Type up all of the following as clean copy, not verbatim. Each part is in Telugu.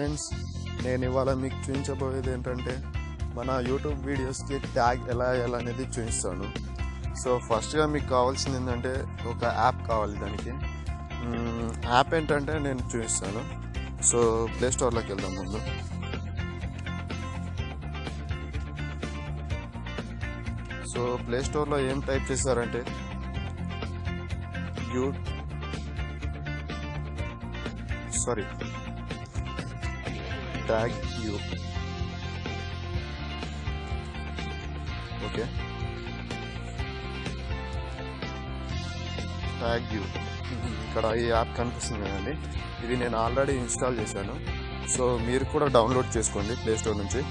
ఫ్రెండ్స్, నేను ఇవాళ మీకు చూపించబోయేది ఏంటంటే మన యూట్యూబ్ వీడియోస్కి ట్యాగ్ ఎలా వేయాలనేది చూపిస్తాను. సో ఫస్ట్గా మీకు కావాల్సింది ఏంటంటే ఒక యాప్ కావాలి. దానికి యాప్ ఏంటంటే నేను చూపిస్తాను. సో ప్లే స్టోర్లోకి వెళ్దాం. ముందు సో ప్లే స్టోర్లో ఏం టైప్ చేశారంటే tag you. Okay, tag you. ఇక్కడ ఈ యాప్ కనిపిస్తుంది కదండి, ఇది నేను ఆల్రెడీ ఇన్స్టాల్ చేశాను. సో మీరు కూడా డౌన్లోడ్ చేసుకోండి ప్లే స్టోర్ నుంచి.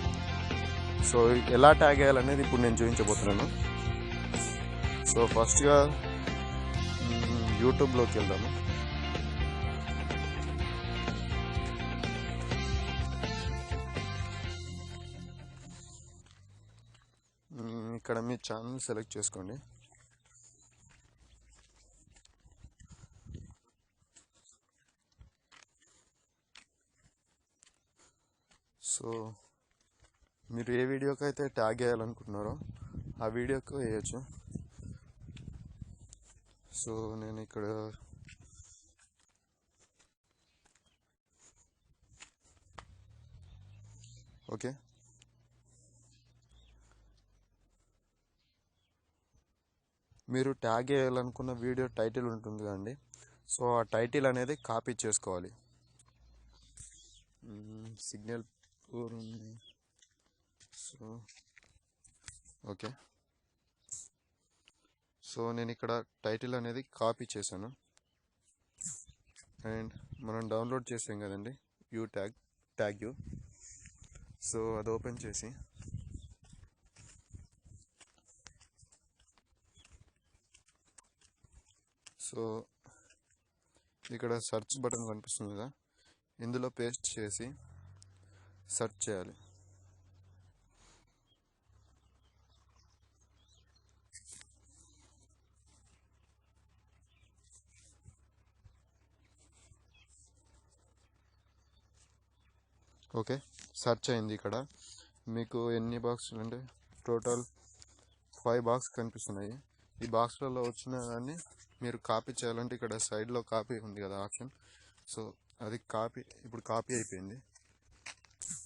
సో ఎలా ట్యాగ్ వేయాలనేది ఇప్పుడు నేను చూపించబోతున్నాను. సో ఫస్ట్గా యూట్యూబ్లోకి వెళ్దాము. ఇక్కడ మీ ఛానల్ సెలెక్ట్ చేసుకోండి. సో మీరు ఏ వీడియోకి అయితే ట్యాగ్ వేయాలనుకుంటున్నారో ఆ వీడియోకి వేయచ్చు. సో నేను ఇక్కడ ఓకే, మీరు ట్యాగ్ వేయాలనుకున్న వీడియో టైటిల్ ఉంటుంది కదండి. సో ఆ టైటిల్ అనేది కాపీ చేసుకోవాలి. సిగ్నల్ పూర్ ఉంది. సో ఓకే, సో నేను ఇక్కడ టైటిల్ అనేది కాపీ చేశాను. అండ్ మనం డౌన్లోడ్ చేసాం కదండి ట్యాగ్ యూ. సో అది ఓపెన్ చేసి సో ఇక్కడ సెర్చ్ బటన్ కనిపిస్తుంది కదా, ఇందులో పేస్ట్ చేసి సెర్చ్ చేయాలి. ఓకే, సెర్చ్ అయింది. ఇక్కడ మీకు ఎన్ని బాక్సులు అంటే టోటల్ 5 బాక్స్ కనిపిస్తున్నాయి. ఈ బాక్స్లలో వచ్చిన దాన్ని మీరు కాపీ చేయాలంటే ఇక్కడ సైడ్లో కాపీ ఉంది కదా ఆప్షన్. సో అది ఇప్పుడు కాపీ అయిపోయింది.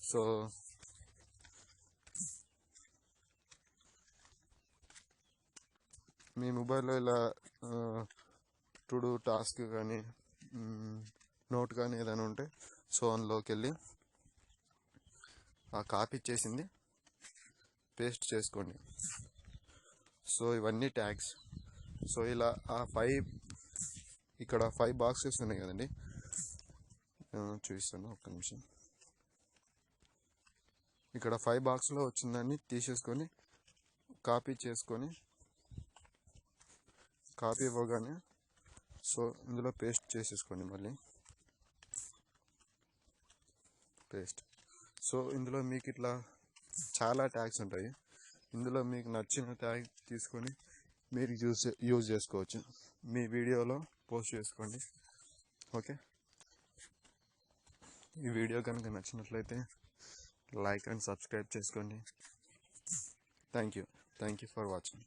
సో మీ మొబైల్లో ఇలా టు డూ టాస్క్ కానీ నోట్ కానీ ఏదైనా ఉంటే సో అందులోకి వెళ్ళి ఆ కాపీ చేసింది పేస్ట్ చేసుకోండి. సో ఇవన్నీ ట్యాగ్స్. సో ఇలా ఇక్కడ 5 బాక్సెస్ ఉన్నాయి కదండి, చూపిస్తాను ఒక్క నిమిషం. ఇక్కడ 5 బాక్స్లో వచ్చిందాన్ని తీసేసుకొని కాపీ చేసుకొని కాపీ ఇవ్వగానే సో ఇందులో పేస్ట్ చేసేసుకోండి. మళ్ళీ పేస్ట్. సో ఇందులో మీకు ఇట్లా చాలా ట్యాగ్స్ ఉంటాయి. ఇందులో మీకు నచ్చిన ట్యాగ్ తీసుకొని మీరు యూజ్ చేసుకోవచ్చు. మీ వీడియోలో పోస్ట్ చేసుకోండి. ఓకే, ఈ వీడియో కనుక నచ్చినట్లయితే లైక్ అండ్ సబ్స్క్రైబ్ చేసుకోండి. Thank you for watching.